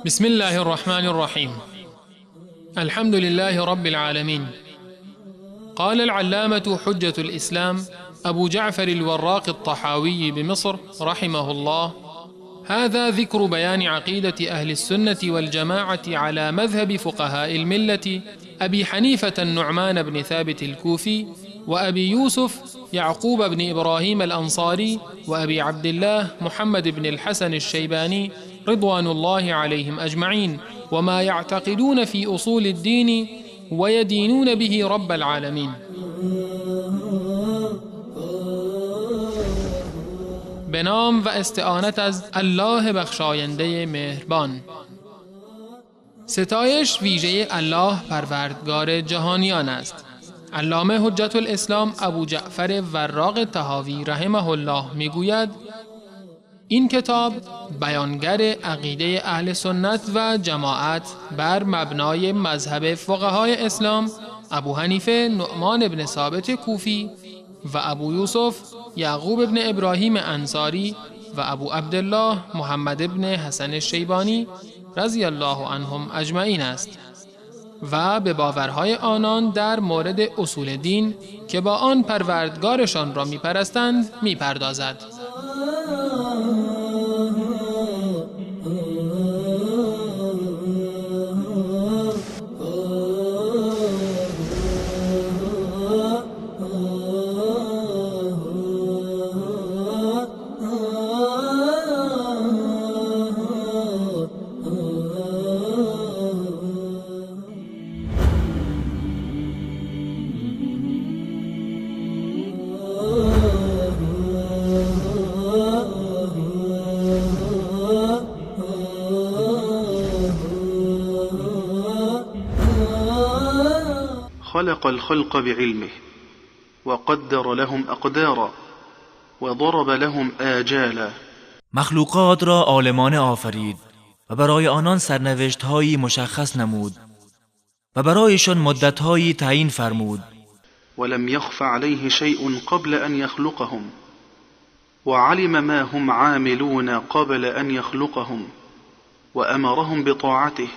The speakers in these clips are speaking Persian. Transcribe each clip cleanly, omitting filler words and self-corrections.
بسم الله الرحمن الرحيم. الحمد لله رب العالمين. قال العلامة حجة الإسلام أبو جعفر الوراق الطحاوي بمصر رحمه الله: هذا ذكر بيان عقيدة أهل السنة والجماعة على مذهب فقهاء الملة أبي حنيفة النعمان بن ثابت الكوفي، وأبي يوسف يعقوب بن إبراهيم الأنصاري، وأبي عبد الله محمد بن الحسن الشيباني رضوان الله عليهم أجمعين، وما يعتقدون في أصول الدين ويدينون به رب العالمين. به نام و استعانت از الله بخشاینده مهربان. ستایش ویژه الله پروردگار جهانیان است. علامه حجت الاسلام ابو جعفر وراق طحاوی رحمه الله میگوید: این کتاب بیانگر عقیده اهل سنت و جماعت بر مبنای مذهب فقهای اسلام ابو حنیفه نعمان بن ثابت کوفی و ابو یوسف یعقوب بن ابراهیم انصاری و ابو عبدالله محمد بن حسن الشیبانی رضی الله عنهم اجمعین است و به باورهای آنان در مورد اصول دین که با آن پروردگارشان را میپرستند میپردازد. خلق الخلق بعلمه وقدر لهم اقدارا وضرب لهم آجالا. مخلوقات را عالمانه آفرید و برای آنان سرنوشت‌هایی مشخص نمود و برایشان مدت‌هایی تعیین فرمود. ولم يخف عليه شيء قبل أن يخلقهم وعلم ما هم عاملون قبل أن يخلقهم وأمرهم بطاعته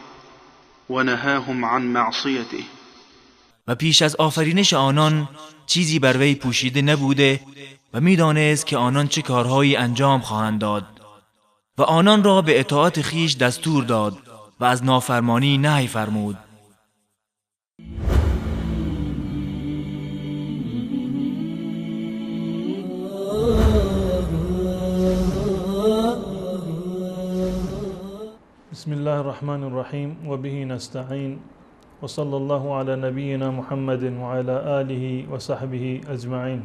ونهاهم عن معصيته. و پیش از آفرینش آنان چیزی بر وی پوشیده نبوده و میدانست که آنان چه کارهایی انجام خواهند داد و آنان را به اطاعت خیش دستور داد و از نافرمانی نهی فرمود. بسم الله الرحمن الرحیم و به نستعین و صلی الله علی نبینا محمد و علی آله و صحبه اجمعین.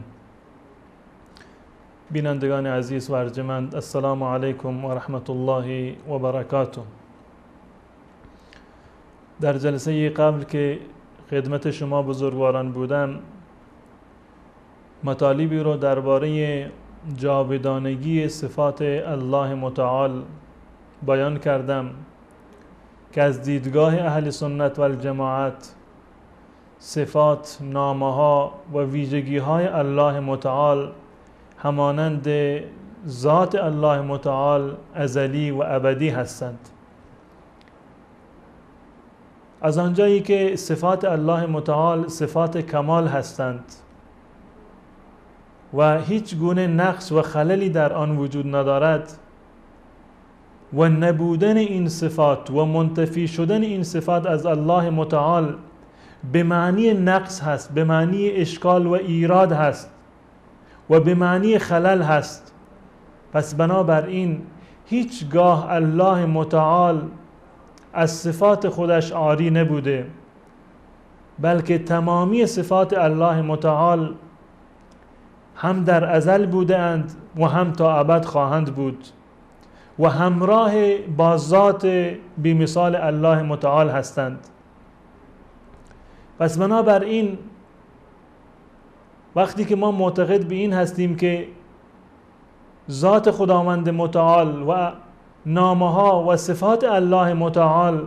بینندگان عزیز و ارجمند، السلام علیکم و رحمت الله و برکاته. در جلسه قبل که خدمت شما بزرگواران بودم، مطالبی رو درباره جاودانگی صفات الله متعال بیان کردم که از دیدگاه اهل سنت و الجماعت صفات، نامه‌ها و ویژگی‌های الله متعال همانند ذات الله متعال ازلی و ابدی هستند. از آنجایی که صفات الله متعال صفات کمال هستند و هیچ گونه نقص و خللی در آن وجود ندارد و نبودن این صفات و منتفی شدن این صفات از الله متعال به معنی نقص هست، به معنی اشکال و ایراد هست و به معنی خلل هست. پس بنابراین هیچگاه الله متعال از صفات خودش عاری نبوده، بلکه تمامی صفات الله متعال هم در ازل بودند و هم تا ابد خواهند بود و همراه با ذات بی‌مثال الله متعال هستند. پس بنابراین وقتی که ما معتقد به این هستیم که ذات خداوند متعال و نامه‌ها و صفات الله متعال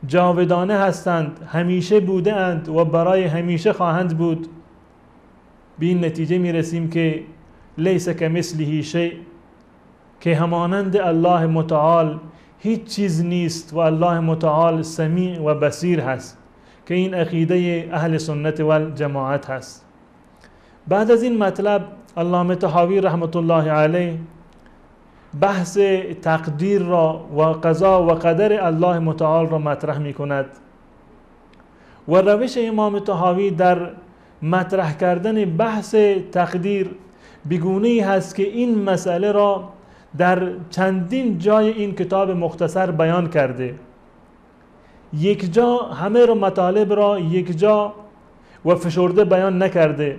جاودانه هستند، همیشه بوده اند و برای همیشه خواهند بود، به این نتیجه می رسیم که لیس کمثله شیء، که همانند الله متعال هیچ چیز نیست و الله متعال سمیع و بصیر هست، که این عقیده اهل سنت و جماعت هست. بعد از این مطلب علامه طحاوی رحمت الله علیه بحث تقدیر را و قضا و قدر الله متعال را مطرح می کند و روش امام طحاوی در مطرح کردن بحث تقدیر بگونه‌ای هست که این مسئله را در چندین جای این کتاب مختصر بیان کرده. یک جا همه را مطالب را یک جا و فشرده بیان نکرده،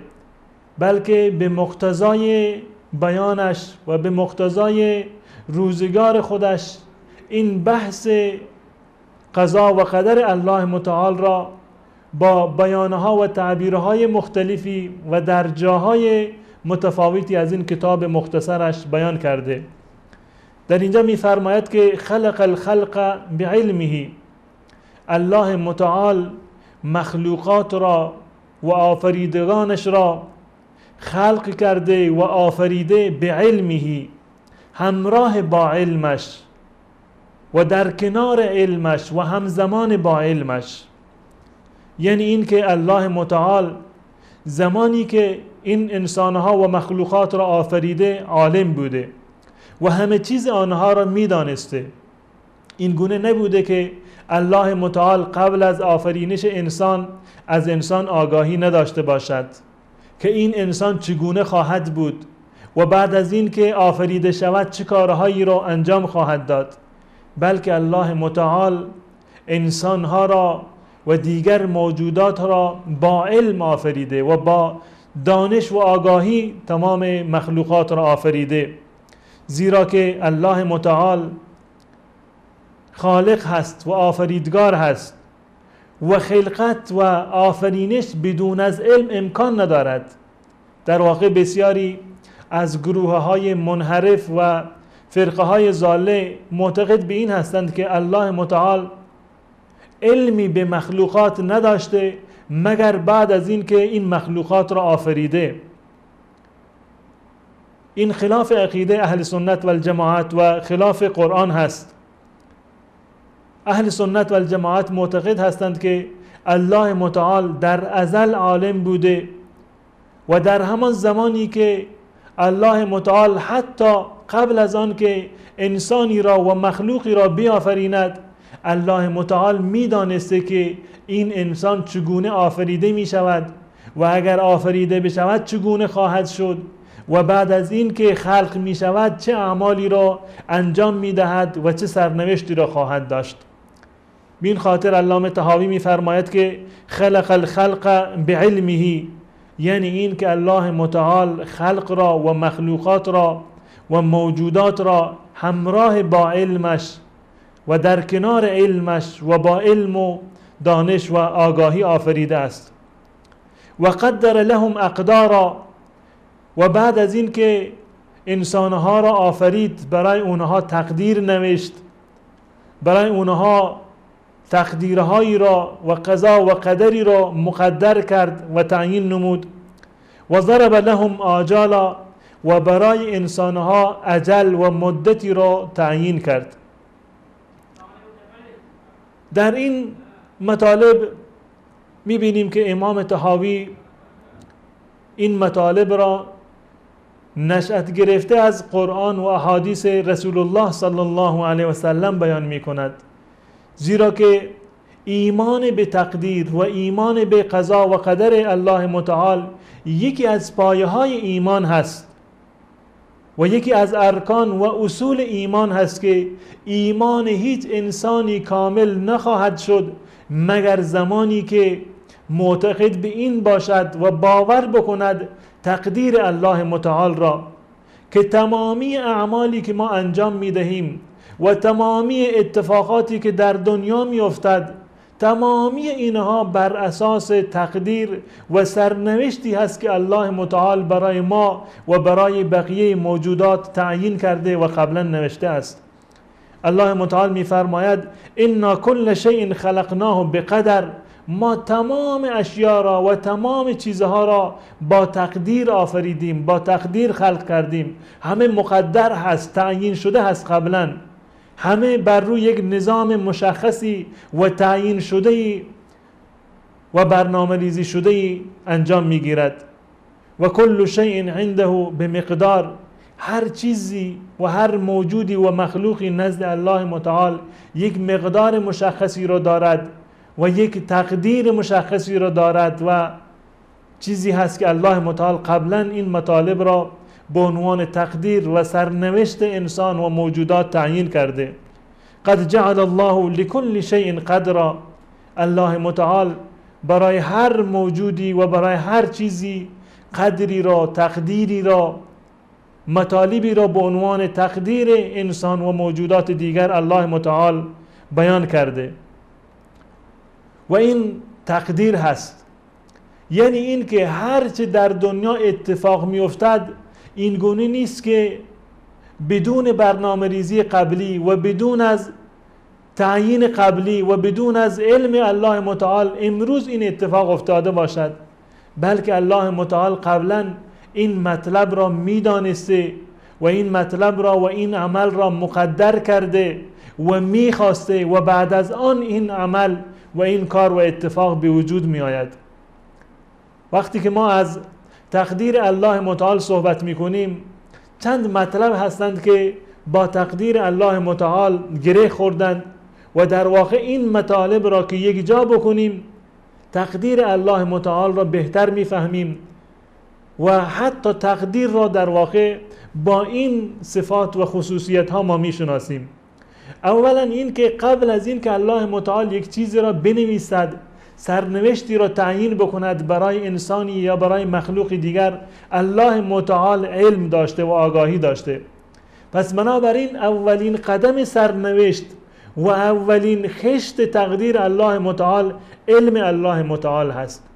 بلکه به مقتضای بیانش و به مقتضای روزگار خودش این بحث قضا و قدر الله متعال را با بیانها و تعبیرهای مختلفی و در جاهای متفاوتی از این کتاب مختصرش بیان کرده. در اینجا می فرماید که خلق الخلق بعلمه، الله متعال مخلوقات را و آفریدگانش را خلق کرده و آفریده به علمه، همراه با علمش و در کنار علمش و همزمان با علمش. یعنی این که الله متعال زمانی که این انسانها و مخلوقات را آفریده عالم بوده و همه چیز آنها را میدانسته. این گونه نبوده که الله متعال قبل از آفرینش انسان از انسان آگاهی نداشته باشد که این انسان چگونه خواهد بود و بعد از این که آفریده شود چه کارهایی را انجام خواهد داد، بلکه الله متعال انسانها را و دیگر موجودات را با علم آفریده و با دانش و آگاهی تمام مخلوقات را آفریده، زیرا که الله متعال خالق هست و آفریدگار هست و خلقت و آفرینش بدون از علم امکان ندارد. در واقع بسیاری از گروه های منحرف و فرقه های ضاله معتقد به این هستند که الله متعال علمی به مخلوقات نداشته مگر بعد از این که این مخلوقات را آفریده. این خلاف عقیده اهل سنت و الجماعت و خلاف قرآن هست. اهل سنت و الجماعت معتقد هستند که الله متعال در ازل عالم بوده و در همان زمانی که الله متعال حتی قبل از آن که انسانی را و مخلوقی را بیافریند، الله متعال میدانسته که این انسان چگونه آفریده می شود و اگر آفریده بشود چگونه خواهد شد و بعد از این که خلق می شود چه اعمالی را انجام می دهد و چه سرنوشتی را خواهد داشت. بین خاطر علامه طحاوی می فرماید که خلق الخلق بعلمه، یعنی این که الله متعال خلق را و مخلوقات را و موجودات را همراه با علمش و در کنار علمش و با علم و دانش و آگاهی آفریده است. و قدر لهم اقدارا، و بعد از این که انسانها را آفرید برای اونها تقدیر نوشت، برای اونها تقدیرهایی را و قضا و قدری را مقدر کرد و تعیین نمود. و ضرب لهم آجالا، و برای انسانها اجل و مدتی را تعیین کرد. در این مطالب میبینیم که امام طحاوی این مطالب را نشأت گرفته از قرآن و احادیث رسول الله صلی الله علیه و سلم بیان می کند، زیرا که ایمان به تقدیر و ایمان به قضا و قدر الله متعال یکی از پایه های ایمان هست و یکی از ارکان و اصول ایمان هست که ایمان هیچ انسانی کامل نخواهد شد مگر زمانی که معتقد به این باشد و باور بکند تقدیر الله متعال را، که تمامی اعمالی که ما انجام میدهیم و تمامی اتفاقاتی که در دنیا میافتد، تمامی اینها بر اساس تقدیر و سرنوشتی هست که الله متعال برای ما و برای بقیه موجودات تعیین کرده و قبلا نوشته است. الله متعال میفرماید انا کل شیء خلقناه بقدر، ما تمام اشیا را و تمام چیزها را با تقدیر آفریدیم، با تقدیر خلق کردیم. همه مقدر هست، تعیین شده هست قبلا. همه بر روی یک نظام مشخصی و تعیین شده و برنامه ریزی شده انجام میگیرد. و کل شیء عنده بمقدار، هر چیزی و هر موجودی و مخلوقی نزد الله متعال یک مقدار مشخصی را دارد و یک تقدیر مشخصی را دارد و چیزی هست که الله متعال قبلا این مطالب را به عنوان تقدیر و سرنوشت انسان و موجودات تعیین کرده. قد جعل الله لكل شیء قدرا، الله متعال برای هر موجودی و برای هر چیزی قدری را، تقدیری را، مطالبی را به عنوان تقدیر انسان و موجودات دیگر الله متعال بیان کرده. و این تقدیر هست، یعنی این که هر چه در دنیا اتفاق می افتد این گونه نیست که بدون برنامه ریزی قبلی و بدون از تعیین قبلی و بدون از علم الله متعال امروز این اتفاق افتاده باشد، بلکه الله متعال قبلا این مطلب را میدانسته و این مطلب را و این عمل را مقدر کرده و میخواسته و بعد از آن این عمل و این کار و اتفاق به وجود می آید. وقتی که ما از تقدیر الله متعال صحبت می کنیم چند مطلب هستند که با تقدیر الله متعال گره خوردند و در واقع این مطالب را که یک جا بکنیم تقدیر الله متعال را بهتر میفهمیم و حتی تقدیر را در واقع با این صفات و خصوصیت ها ما میشناسیم. اولا این که قبل از این که الله متعال یک چیزی را بنویسد، سرنوشتی را تعیین بکند برای انسانی یا برای مخلوق دیگر، الله متعال علم داشته و آگاهی داشته. پس بنابراین اولین قدم سرنوشت و اولین خشت تقدیر الله متعال علم الله متعال هست.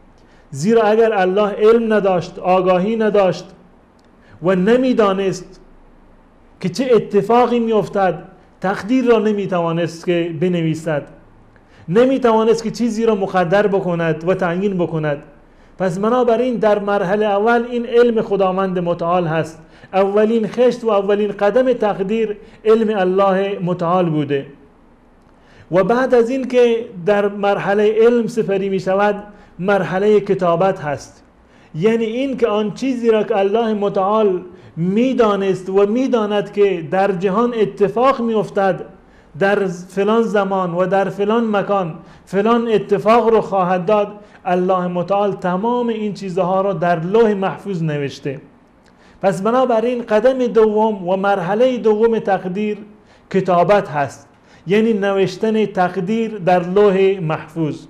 زیرا اگر الله علم نداشت، آگاهی نداشت و نمیدانست که چه اتفاقی میافتد، تقدیر را نمیتوانست که بنویسد، نمیتوانست که چیزی را مقدر بکند و تعیین بکند. پس بنابراین در مرحله اول این علم خداوند متعال هست. اولین خشت و اولین قدم تقدیر علم الله متعال بوده. و بعد از این که در مرحله علم سپری می شود مرحله کتابت هست، یعنی این که آن چیزی را که الله متعال میدانست و میداند که در جهان اتفاق می افتد، در فلان زمان و در فلان مکان فلان اتفاق رو خواهد داد، الله متعال تمام این چیزها را در لوح محفوظ نوشته. پس بنابراین قدم دوم و مرحله دوم تقدیر کتابت هست، یعنی نوشتن تقدیر در لوح محفوظ.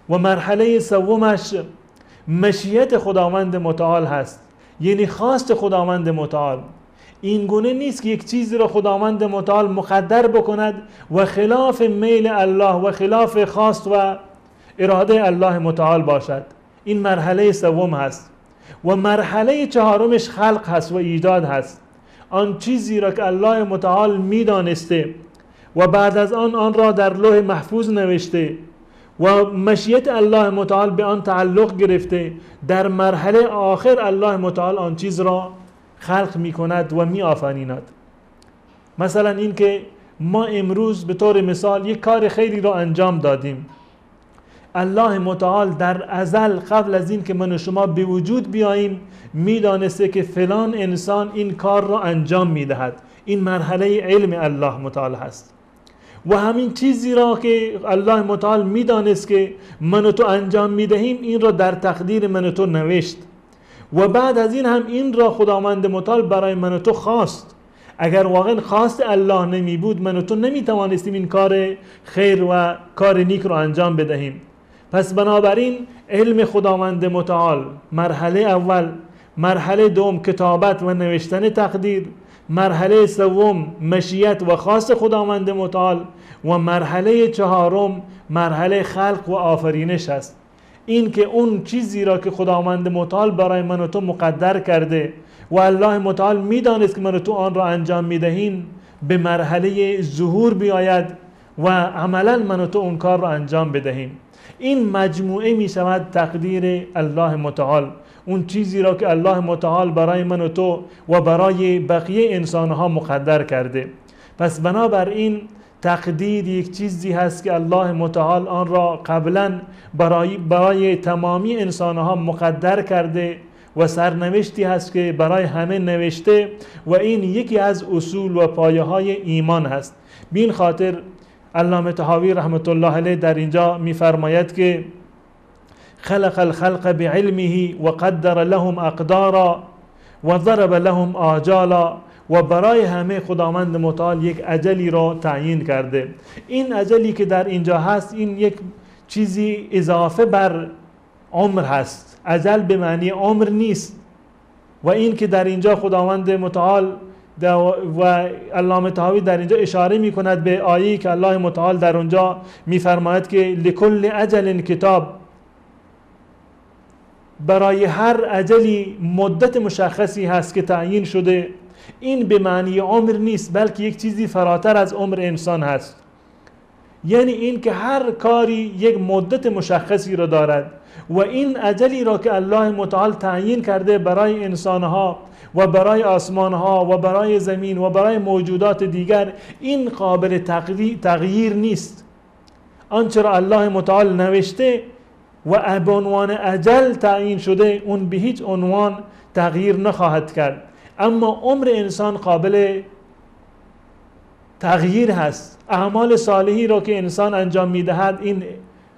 و مرحله سومش مشیت خداوند متعال هست، یعنی خواست خداوند متعال. این گونه نیست که یک چیزی را خداوند متعال مقدر بکند و خلاف میل الله و خلاف خواست و اراده الله متعال باشد. این مرحله سوم هست. و مرحله چهارمش خلق هست و ایجاد هست. آن چیزی را که الله متعال میدانسته و بعد از آن را در لوح محفوظ نوشته و مشیت الله متعال به آن تعلق گرفته، در مرحله آخر الله متعال آن چیز را خلق می کند و می آفریند. مثلا این که ما امروز به طور مثال یک کار خیری را انجام دادیم، الله متعال در ازل قبل از این که من و شما به وجود بیاییم میدانسته که فلان انسان این کار را انجام میدهد. این مرحله علم الله متعال هست. و همین چیزی را که الله متعال میدانست که من و تو انجام میدهیم این را در تقدیر من و تو نوشت و بعد از این هم این را خداوند متعال برای من و تو خواست. اگر واقعا خواست الله نمی بود من و تو نمی توانستیم این کار خیر و کار نیک را انجام بدهیم. پس بنابراین علم خداوند متعال مرحله اول، مرحله دوم کتابت و نوشتن تقدیر، مرحله سوم مشیت و خواست خداوند متعال و مرحله چهارم مرحله خلق و آفرینش است. این که اون چیزی را که خداوند متعال برای من و تو مقدر کرده و الله متعال میدانست که من و تو آن را انجام میدهیم به مرحله ظهور بیاید و عملا من و تو اون کار را انجام بدهیم. این مجموعه می شود تقدیر الله متعال، اون چیزی را که الله متعال برای من و تو و برای بقیه انسانها مقدر کرده. پس بنابراین تقدیر یک چیزی هست که الله متعال آن را قبلا برای تمامی انسانها مقدر کرده و سرنوشتی هست که برای همه نوشته و این یکی از اصول و پایه های ایمان هست. بین خاطر علامه طحاوی رحمت الله علیه در اینجا میفرماید که خلق الخلق بعلمه و قدر لهم اقدارا و ضرب لهم آجالا، و برای همه خداوند متعال یک اجلی را تعیین کرده. این اجلی که در اینجا هست این یک چیزی اضافه بر عمر هست، اجل به معنی عمر نیست. و این که در اینجا خداوند متعال و علامه طحاوی در اینجا اشاره می کند به آیه‌ای که الله متعال در اونجا می فرماید که لکل اجل کتاب، برای هر اجلی مدت مشخصی هست که تعیین شده. این به معنی عمر نیست بلکه یک چیزی فراتر از عمر انسان هست، یعنی این که هر کاری یک مدت مشخصی را دارد و این اجلی را که الله متعال تعیین کرده برای انسانها و برای آسمانها و برای زمین و برای موجودات دیگر، این قابل تغییر نیست. آنچه را الله متعال نوشته و به عنوان اجل تعیین شده اون به هیچ عنوان تغییر نخواهد کرد. اما عمر انسان قابل تغییر هست. اعمال صالحی را که انسان انجام میدهد این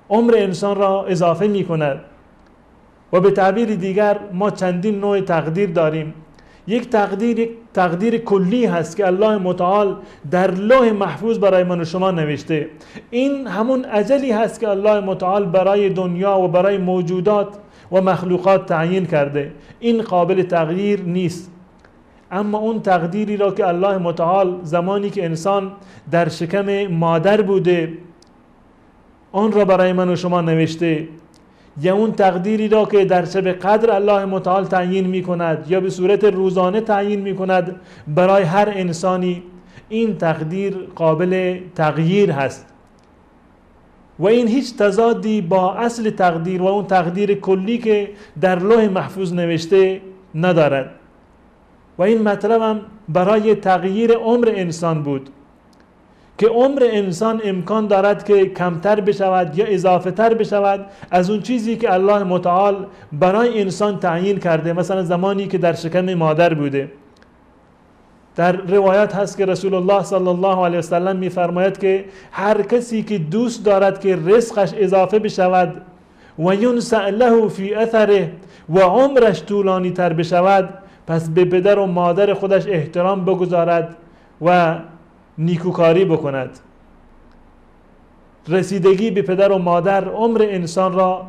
عمر انسان را اضافه می کند. و به تعبیر دیگر ما چندین نوع تقدیر داریم. یک تقدیر کلی هست که الله متعال در لوح محفوظ برای من و شما نوشته. این همون اجلی هست که الله متعال برای دنیا و برای موجودات و مخلوقات تعیین کرده. این قابل تغییر نیست. اما اون تقدیری را که الله متعال زمانی که انسان در شکم مادر بوده آن را برای من و شما نوشته، یا اون تقدیری را که در شب قدر الله متعال تعیین می کند یا به صورت روزانه تعیین می کند برای هر انسانی، این تقدیر قابل تغییر هست و این هیچ تضادی با اصل تقدیر و اون تقدیر کلی که در لوح محفوظ نوشته ندارد. و این مطلب هم برای تغییر عمر انسان بود که عمر انسان امکان دارد که کمتر بشود یا اضافه تر بشود از اون چیزی که الله متعال برای انسان تعیین کرده. مثلا زمانی که در شکم مادر بوده، در روایت هست که رسول الله صلی الله علیه وسلم می‌فرماید که هر کسی که دوست دارد که رزقش اضافه بشود و ینسأ له فی اثره و عمرش طولانی تر بشود، پس به پدر و مادر خودش احترام بگذارد و نیکوکاری بکند. رسیدگی به پدر و مادر عمر انسان را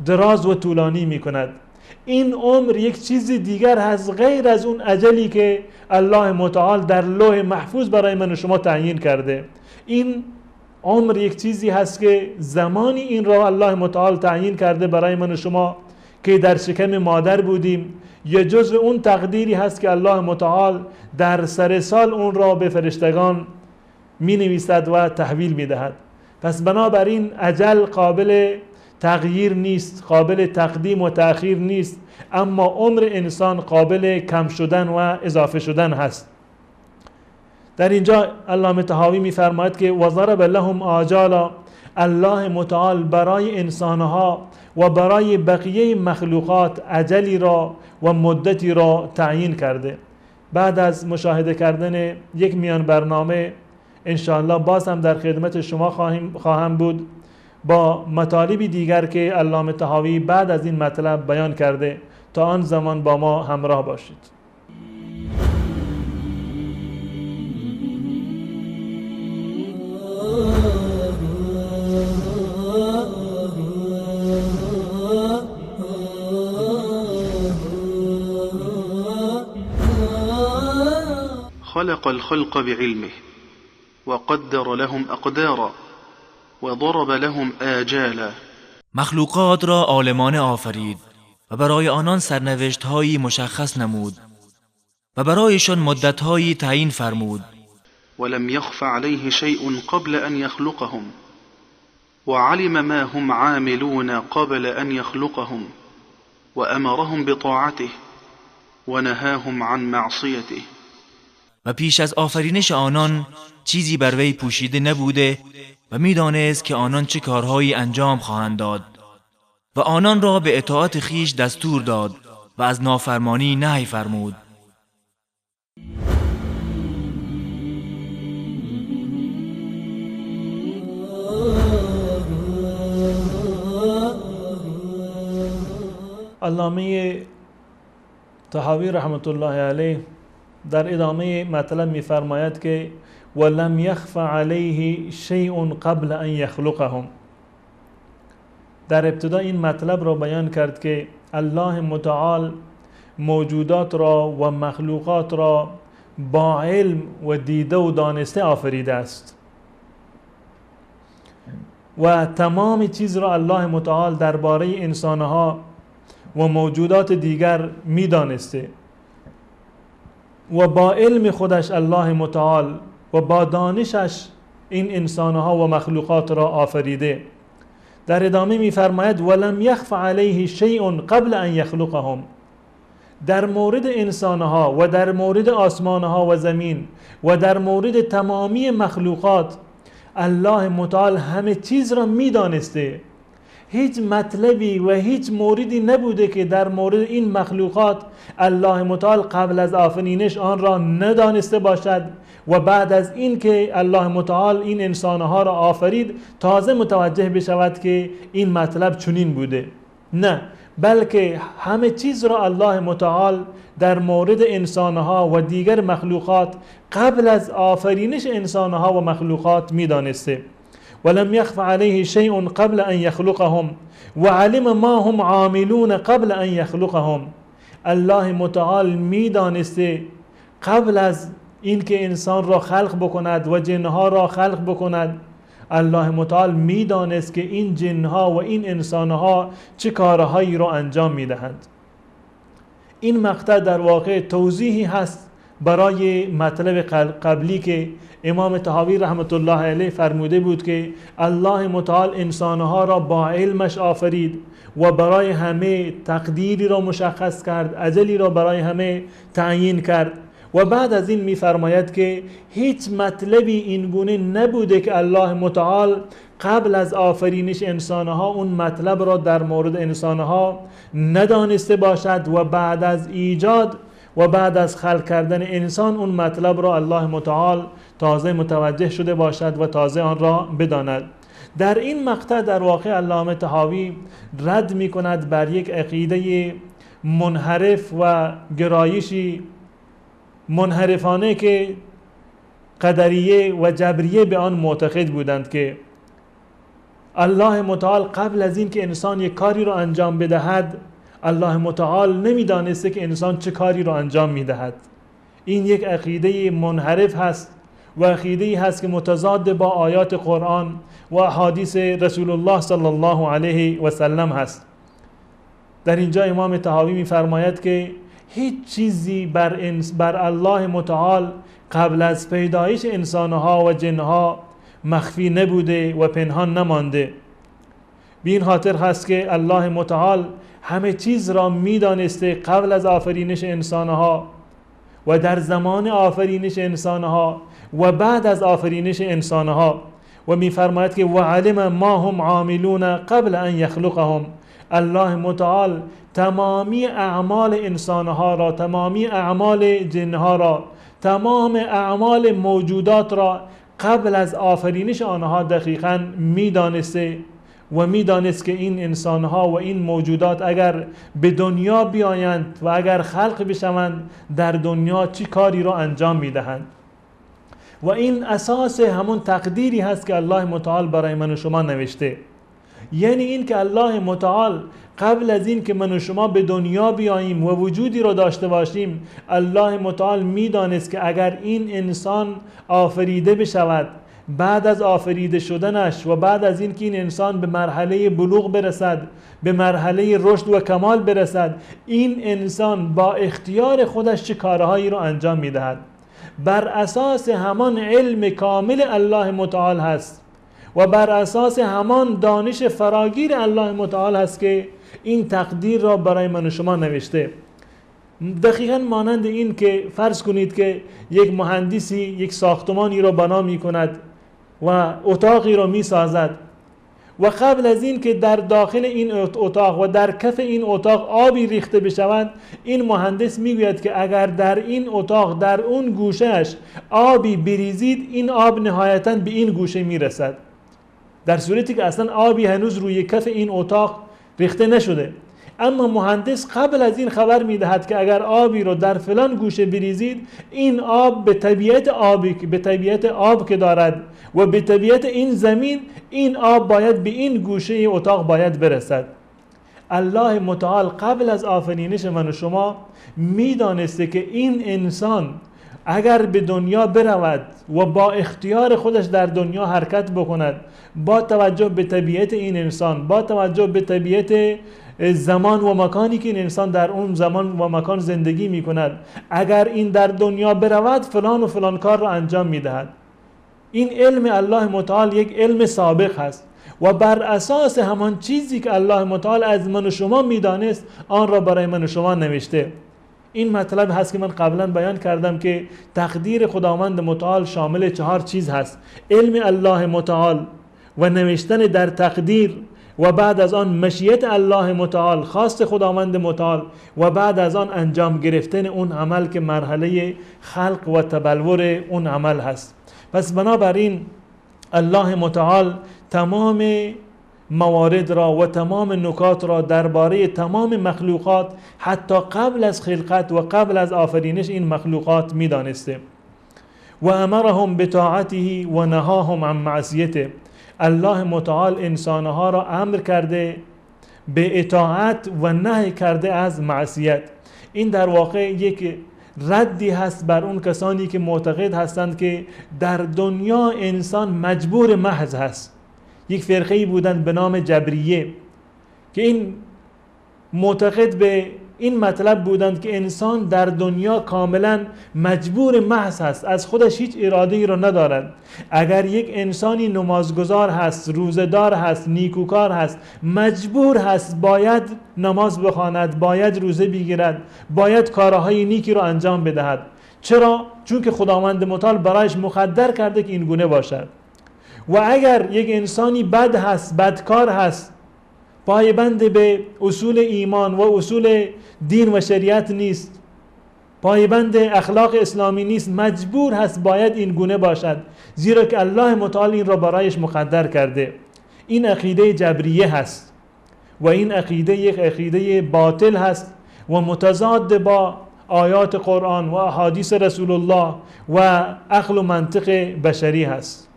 دراز و طولانی می کند. این عمر یک چیز دیگر هست غیر از اون اجلی که الله متعال در لوح محفوظ برای من و شما تعیین کرده. این عمر یک چیزی هست که زمانی این را الله متعال تعیین کرده برای من و شما که در شکم مادر بودیم، یا جزء اون تقدیری هست که الله متعال در سر سال اون را به فرشتگان می نویسد و تحویل می دهد. پس بنابراین اجل قابل تغییر نیست، قابل تقدیم و تأخیر نیست، اما عمر انسان قابل کم شدن و اضافه شدن هست. در اینجا علامه طحاوی می فرماید که وضرب لهم آجالا، الله متعال برای انسانها و برای بقیه مخلوقات اجلی را و مدتی را تعیین کرده. بعد از مشاهده کردن یک میان برنامه انشاءالله باز هم در خدمت شما خواهم بود با مطالبی دیگر که علامه طحاوی بعد از این مطلب بیان کرده. تا آن زمان با ما همراه باشید. خلق الخلق بعلمه وقدر لهم أقدارا وضرب لهم آجالا. مخلوقات را عالمانه آفرید و برای آنان سرنوشت‌هایی مشخص نمود و برایشان مدت‌هایی تعیین فرمود. ولم يخف عليه شيء قبل أن يخلقهم وعلم ما هم عاملون قبل أن يخلقهم وأمرهم بطاعته ونهاهم عن معصيته. و پیش از آفرینش آنان چیزی بر وی پوشیده نبوده و میدانست که آنان چه کارهایی انجام خواهند داد و آنان را به اطاعت خویش دستور داد و از نافرمانی نهی فرمود. علامه طحاوی رحمت الله علیه در ادامه مطلب می‌فرماید که ولم یخف علیه شیء قبل ان یخلقهم. در ابتدا این مطلب را بیان کرد که الله متعال موجودات را و مخلوقات را با علم و دیده و دانسته آفریده است و تمام چیز را الله متعال درباره انسانها و موجودات دیگر میدانسته و با علم خودش الله متعال و با دانشش این انسانها و مخلوقات را آفریده. در ادامه می‌فرماید ولم یخف علیه شیء قبل ان یخلقهم. در مورد انسانها و در مورد آسمانها و زمین و در مورد تمامی مخلوقات الله متعال همه چیز را میدانسته. هیچ مطلبی و هیچ موردی نبوده که در مورد این مخلوقات الله متعال قبل از آفرینش آن را ندانسته باشد و بعد از این که الله متعال این انسانها را آفرید تازه متوجه بشود که این مطلب چنین بوده. نه، بلکه همه چیز را الله متعال در مورد انسانها و دیگر مخلوقات قبل از آفرینش انسانها و مخلوقات میدانسته. ولم يخف عليه شيء قبل أن يخلقهم وعلم ما هم عاملون قبل أن يخلقهم. الله متعال میدانسته قبل از اینکه انسان را خلق بکند و جنها را خلق بکند، الله متعال میدانست که این جنها و این انسانها چه کارهایی را انجام میدهند. این مقطع در واقع توضیحی هست برای مطلب قبلی که امام طحاوی رحمت الله علیه فرموده بود که الله متعال انسانها را با علمش آفرید و برای همه تقدیری را مشخص کرد، اجلی را برای همه تعیین کرد و بعد از این می‌فرماید که هیچ مطلبی این گونه نبوده که الله متعال قبل از آفرینش انسانها اون مطلب را در مورد انسانها ندانسته باشد و بعد از ایجاد و بعد از خلق کردن انسان اون مطلب را الله متعال تازه متوجه شده باشد و تازه آن را بداند. در این مقطع در واقع علامه طحاوی رد می کند بر یک عقیده منحرف و گرایشی منحرفانه که قدریه و جبریه به آن معتقد بودند که الله متعال قبل از این که انسان یک کاری را انجام بدهد الله متعال نمیدانسته که انسان چه کاری را انجام میدهد. این یک عقیده منحرف هست و عقیده هست که متضاد با آیات قرآن و احادیث رسول الله صلی الله علیه و سلم هست. در اینجا امام طحاوی میفرماید که هیچ چیزی بر الله متعال قبل از پیدایش انسانها و جنها مخفی نبوده و پنهان نمانده. به این خاطر هست که الله متعال همه چیز را میدانسته قبل از آفرینش انسانها و در زمان آفرینش انسانها و بعد از آفرینش انسانها و میفرماید که وعلم ما هم عاملون قبل ان یخلقهم. الله متعال تمامی اعمال انسانها را، تمامی اعمال جنها را، تمام اعمال موجودات را قبل از آفرینش آنها دقیقاً میدانسته و میدانست که این انسانها و این موجودات اگر به دنیا بیایند و اگر خلق بشوند در دنیا چی کاری را انجام میدهند. و این اساس همون تقدیری هست که الله متعال برای من و شما نوشته. یعنی این که الله متعال قبل از این که من و شما به دنیا بیاییم و وجودی را داشته باشیم، الله متعال میدانست که اگر این انسان آفریده بشود، بعد از آفریده شدنش و بعد از این که این انسان به مرحله بلوغ برسد، به مرحله رشد و کمال برسد، این انسان با اختیار خودش چه کارهایی را انجام میدهد. بر اساس همان علم کامل الله متعال هست و بر اساس همان دانش فراگیر الله متعال هست که این تقدیر را برای من و شما نوشته. دقیقاً مانند این که فرض کنید که یک مهندسی یک ساختمانی را بنا می کند و اتاقی را می سازد و قبل از این که در داخل این اتاق و در کف این اتاق آبی ریخته بشود، این مهندس میگوید که اگر در این اتاق در اون گوشهش آبی بریزید، این آب نهایتاً به این گوشه میرسد، در صورتی که اصلا آبی هنوز روی کف این اتاق ریخته نشده. اما مهندس قبل از این خبر میدهد که اگر آبی رو در فلان گوشه بریزید، این آب به طبیعت آب که دارد و به طبیعت این زمین، این آب باید به این گوشه اتاق باید برسد. الله متعال قبل از آفرینش من و شما میدانسته که این انسان اگر به دنیا برود و با اختیار خودش در دنیا حرکت بکند، با توجه به طبیعت این انسان، با توجه به طبیعت زمان و مکانی که این انسان در اون زمان و مکان زندگی می کند، اگر این در دنیا برود فلان و فلان کار را انجام می دهد. این علم الله متعال یک علم سابق هست و بر اساس همان چیزی که الله متعال از من و شما می دانست، آن را برای من و شما نوشته. این مطلب هست که من قبلا بیان کردم که تقدیر خداوند متعال شامل 4 چیز هست: علم الله متعال و نوشتن در تقدیر، و بعد از آن مشیت الله متعال، خواست خداوند متعال، و بعد از آن انجام گرفتن اون عمل که مرحله خلق و تبلور اون عمل هست. پس بنابراین الله متعال تمام موارد را و تمام نکات را درباره تمام مخلوقات، حتی قبل از خلقت و قبل از آفرینش این مخلوقات میدانسته. و امرهم بطاعته و نهاهم عن معصیته. الله متعال انسانها را امر کرده به اطاعت و نهی کرده از معصیت. این در واقع یک ردی هست بر اون کسانی که معتقد هستند که در دنیا انسان مجبور محض هست. یک فرقه‌ای بودند به نام جبریه که این معتقد به این مطلب بودند که انسان در دنیا کاملا مجبور محض هست، از خودش هیچ اراده‌ای را ندارد. اگر یک انسانی نمازگزار هست، روزه‌دار هست، نیکوکار هست، مجبور هست باید نماز بخواند، باید روزه بگیرد، باید کارهای نیکی را انجام بدهد. چرا؟ چون که خداوند متعال برایش مقدر کرده که این گونه باشد. و اگر یک انسانی بد هست، بدکار هست، پایبند به اصول ایمان و اصول دین و شریعت نیست، پایبند اخلاق اسلامی نیست، مجبور هست باید این گونه باشد، زیرا که الله متعال این را برایش مقدر کرده. این عقیده جبریه هست و این عقیده یک عقیده باطل هست و متضاد با آیات قرآن و احادیث رسول الله و عقل و منطق بشری هست.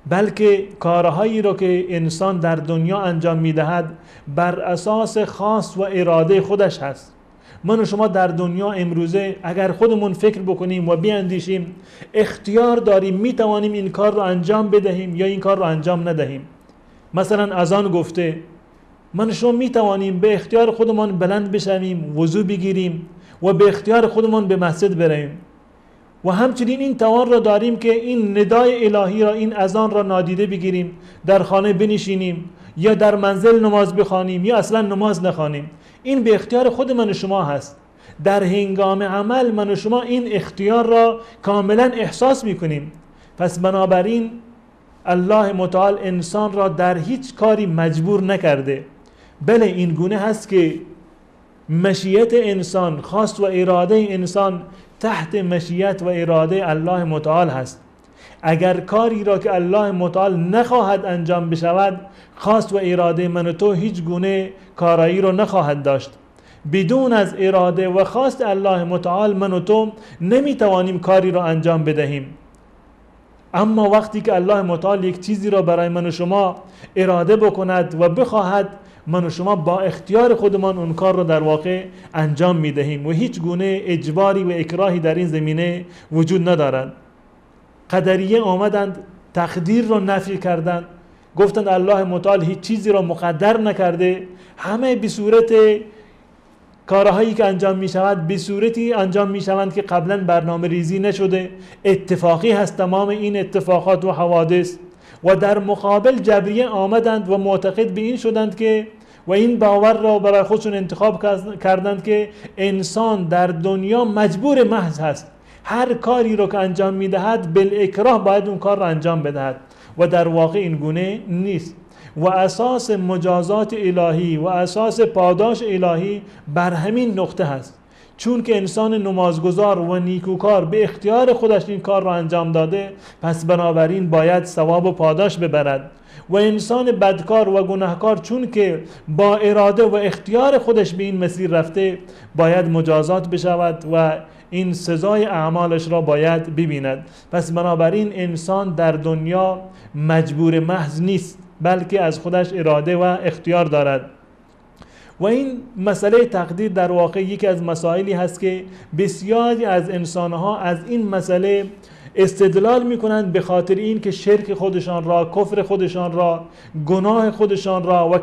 بلکه کارهایی رو که انسان در دنیا انجام میدهد بر اساس خواست و اراده خودش هست. من و شما در دنیا امروزه اگر خودمون فکر بکنیم و بیاندیشیم، اختیار داریم، میتوانیم این کار رو انجام بدهیم یا این کار رو انجام ندهیم. مثلا اذان گفته، من و شما میتوانیم به اختیار خودمون بلند بشویم، وضو بگیریم و به اختیار خودمون به مسجد بریم. و همچنین این توان را داریم که این ندای الهی را، این اذان را نادیده بگیریم، در خانه بنشینیم یا در منزل نماز بخوانیم یا اصلا نماز نخوانیم. این به اختیار خود من و شما هست. در هنگام عمل من و شما این اختیار را کاملا احساس میکنیم. پس بنابراین الله متعال انسان را در هیچ کاری مجبور نکرده. بله این گونه هست که مشیت انسان، خواست و اراده انسان تحت مشیت و اراده الله متعال هست. اگر کاری را که الله متعال نخواهد انجام بشود، خواست و اراده من و تو هیچ گونه کارایی را نخواهد داشت. بدون از اراده و خواست الله متعال من و تو نمیتوانیم کاری را انجام بدهیم. اما وقتی که الله متعال یک چیزی را برای من و شما اراده بکند و بخواهد، من و شما با اختیار خودمان اون کار رو در واقع انجام میدهیم و هیچ گونه اجباری و اکراهی در این زمینه وجود ندارد. قدریه آمدند تقدیر رو نفی کردند، گفتند الله متعال هیچ چیزی را مقدر نکرده، همه به صورت کارهایی که انجام می شود به صورتی انجام می شوند که قبلا برنامه ریزی نشده، اتفاقی هست تمام این اتفاقات و حوادث. و در مقابل جبریه آمدند و معتقد به این شدند که و این باور را برای خودشون انتخاب کردند که انسان در دنیا مجبور محض هست، هر کاری رو که انجام میدهد بالاکراه باید اون کار را انجام بدهد و در واقع این گونه نیست و اساس مجازات الهی و اساس پاداش الهی بر همین نقطه هست. چون که انسان نمازگزار و نیکوکار به اختیار خودش این کار را انجام داده، پس بنابراین باید ثواب و پاداش ببرد و انسان بدکار و گناهکار چون که با اراده و اختیار خودش به این مسیر رفته، باید مجازات بشود و این سزای اعمالش را باید ببیند. پس بنابراین انسان در دنیا مجبور محض نیست، بلکه از خودش اراده و اختیار دارد. و این مسئله تقدیر در واقع یکی از مسائلی هست که بسیاری از انسانها از این مسئله استدلال میکنند به خاطر این که شرک خودشان را، کفر خودشان را، گناه خودشان را و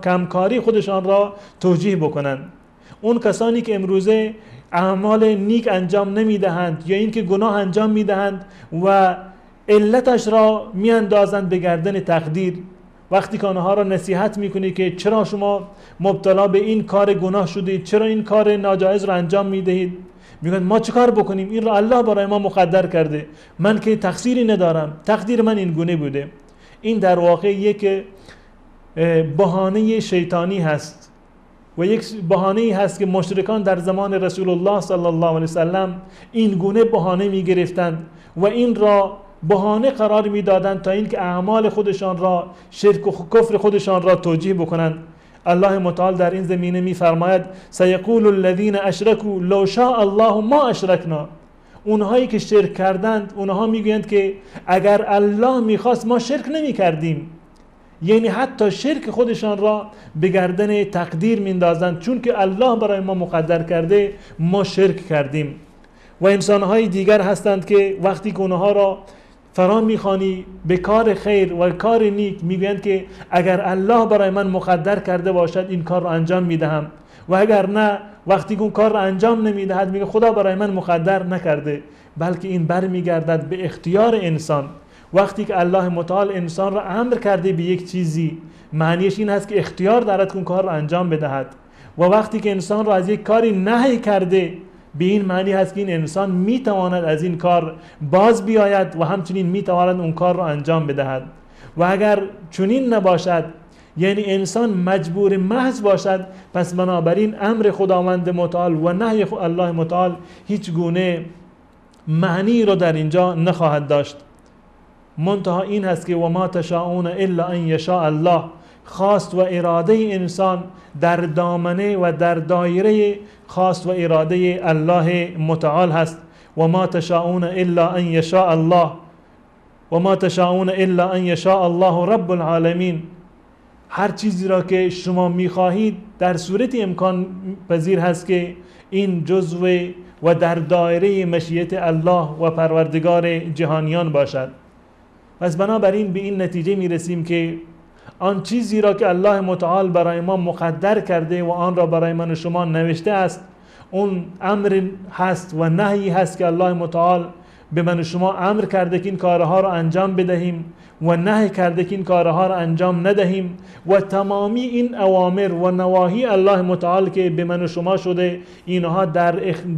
کمکاری خودشان را توجیه بکنند. اون کسانی که امروزه اعمال نیک انجام نمیدهند یا این که گناه انجام میدهند و علتش را میاندازند به گردن تقدیر، وقتی که آنها را نصیحت میکنی که چرا شما مبتلا به این کار گناه شدید، چرا این کار ناجایز را انجام میدهید، میگن ما چه کار بکنیم، این را الله برای ما مقدر کرده، من که تقصیری ندارم، تقدیر من این گونه بوده. این در واقع یک بهانه شیطانی هست و یک بهانه هست که مشرکان در زمان رسول الله صلی الله علیه وسلم این گونه بهانه میگرفتند و این را بهانه قرار میدادند تا اینکه اعمال خودشان را، شرک و کفر خودشان را توجیه بکنند. الله متعال در این زمینه میفرماید سیقول الذین اشرکوا لو شاء الله ما اشرکنا. اونهایی که شرک کردند اونها میگویند که اگر الله میخواست ما شرک نمیکردیم، یعنی حتی شرک خودشان را به گردن تقدیر میندازند، چون که الله برای ما مقدر کرده ما شرک کردیم. و انسانهای دیگر هستند که وقتی که اونها را فرا میخوانی به کار خیر و کار نیک، میگویند که اگر الله برای من مقدر کرده باشد این کار را انجام میدهم، و اگر نه، وقتی که اون کار را انجام نمیدهد میگه خدا برای من مقدر نکرده. بلکه این برمیگردد به اختیار انسان. وقتی که الله متعال انسان را امر کرده به یک چیزی، معنیش این هست که اختیار دارد که اون کار را انجام بدهد، و وقتی که انسان را از یک کاری نهی کرده، به این معنی هست که این انسان میتواند از این کار باز بیاید و همچنین میتواند اون کار را انجام بدهد. و اگر چنین نباشد، یعنی انسان مجبور محض باشد، پس بنابراین امر خداوند متعال و نهی الله متعال هیچ گونه معنی رو در اینجا نخواهد داشت. منتها این هست که و ما تشاءون الا ان یشاء الله، خواست و اراده انسان در دامنه و در دایره خواست و اراده الله متعال هست. و ما تشاءون الا ان یشاء الله و ما تشاءون الا ان یشاء الله رب العالمین. هر چیزی را که شما میخواهید در صورت امکان پذیر هست که این جزو و در دایره مشیت الله و پروردگار جهانیان باشد. پس بنابراین به این نتیجه میرسیم که آن چیزی را که الله متعال برای ما مقدر کرده و آن را برای من و شما نوشته است، اون امر هست و نهی هست که الله متعال به من و شما امر کرده که این کارها را انجام بدهیم و نهی کرده که این کارها را انجام ندهیم. و تمامی این اوامر و نواهی الله متعال که به من و شما شده، اینها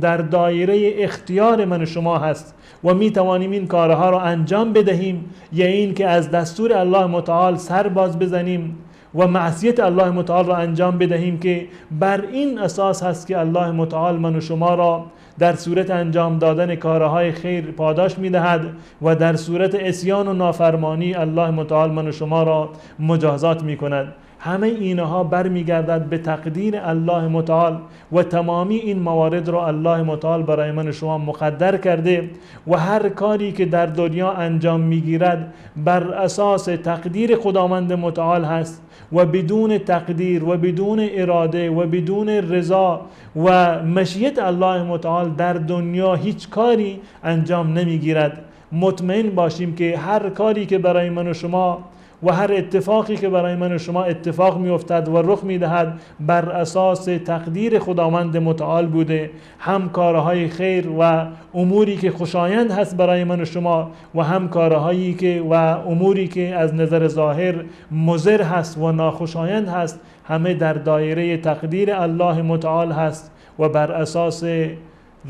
در دایره اختیار من و شما هست و می توانیم این کارها را انجام بدهیم یا این که از دستور الله متعال سر باز بزنیم و معصیت الله متعال را انجام بدهیم، که بر این اساس هست که الله متعال من و شما را در صورت انجام دادن کارهای خیر پاداش میدهد و در صورت عصیان و نافرمانی الله متعال من و شما را مجازات میکند. همه اینها برمیگردد به تقدیر الله متعال و تمامی این موارد را الله متعال برای من و شما مقدر کرده و هر کاری که در دنیا انجام میگیرد بر اساس تقدیر خداوند متعال هست و بدون تقدیر و بدون اراده و بدون رضا و مشیت الله متعال در دنیا هیچ کاری انجام نمیگیرد. مطمئن باشیم که هر کاری که برای من و شما و هر اتفاقی که برای من و شما اتفاق میافتد و رخ میدهد بر اساس تقدیر خداوند متعال بوده. هم کارهای خیر و اموری که خوشایند هست برای من و شما و هم کارهایی که و اموری که از نظر ظاهر مضر هست و ناخوشایند هست، همه در دایره تقدیر الله متعال هست و بر اساس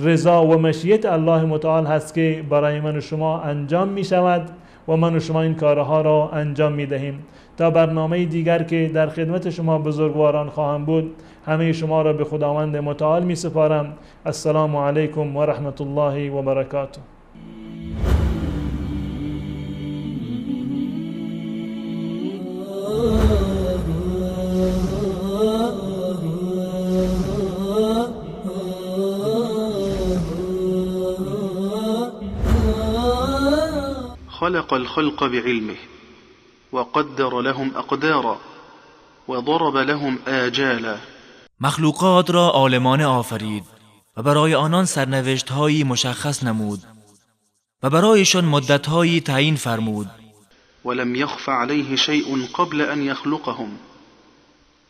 رضا و مشیت الله متعال هست که برای من و شما انجام می شود و من و شما این کارها را انجام می دهیم. تا برنامه دیگر که در خدمت شما بزرگواران خواهم بود، همه شما را به خداوند متعال می سپارم. السلام علیکم و رحمت الله و برکاته. خلق الخلق بعلمه وقدر لهم أقدارا وضرب لهم آجالا. مخلوقات را عالمانه آفرید و برای آنان سرنوشت‌هایی مشخص نمود و برایشان مدت‌هایی تعیین فرمود. ولم يخف عليه شيء قبل أن يخلقهم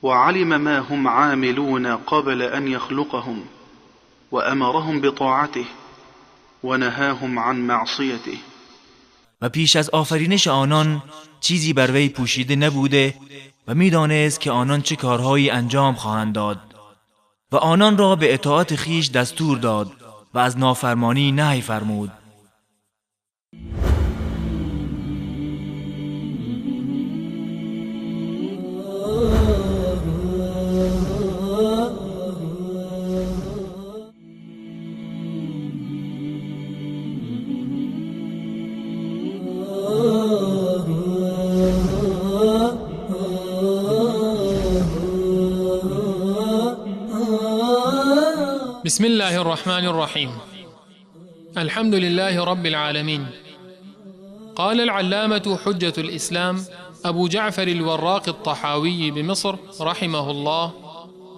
وعلم ما هم عاملون قبل أن يخلقهم وأمرهم بطاعته ونهاهم عن معصيته. و پیش از آفرینش آنان چیزی بر وی پوشیده نبوده و میدانست که آنان چه کارهایی انجام خواهند داد و آنان را به اطاعت خیش دستور داد و از نافرمانی نهی فرمود. بسم الله الرحمن الرحيم. الحمد لله رب العالمين. قال العلامة حجة الإسلام أبو جعفر الوراق الطحاوي بمصر رحمه الله: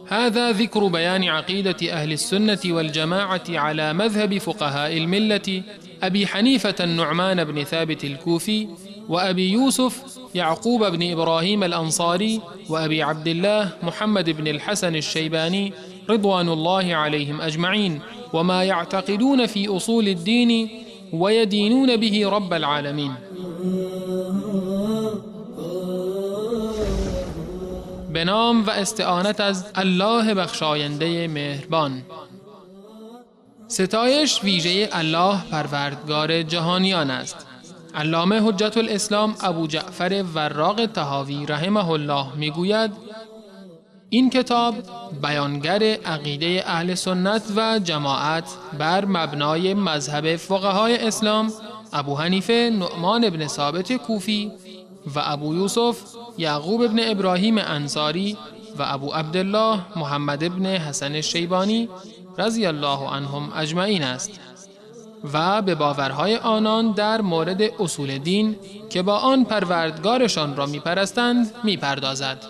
هذا ذكر بيان عقيدة أهل السنة والجماعة على مذهب فقهاء الملة أبي حنيفة النعمان بن ثابت الكوفي وأبي يوسف يعقوب بن إبراهيم الأنصاري وأبي عبد الله محمد بن الحسن الشيباني رضوان الله عليهم أجمعين، وما يعتقدون في أصول الدين ويدينون به رب العالمين. به نام و استعانت از الله بخشاینده مهربان. ستایش ویژه الله پروردگار جهانیان است. علامه حجت الاسلام ابو جعفر وراق طحاوی رحمه الله میگوید: این کتاب بیانگر عقیده اهل سنت و جماعت بر مبنای مذهب فقهای اسلام ابو حنیفه نعمان بن ثابت کوفی و ابو یوسف یعقوب بن ابراهیم انصاری و ابو عبدالله محمد بن حسن الشیبانی رضی الله عنهم اجمعین است و به باورهای آنان در مورد اصول دین که با آن پروردگارشان را میپرستند میپردازد.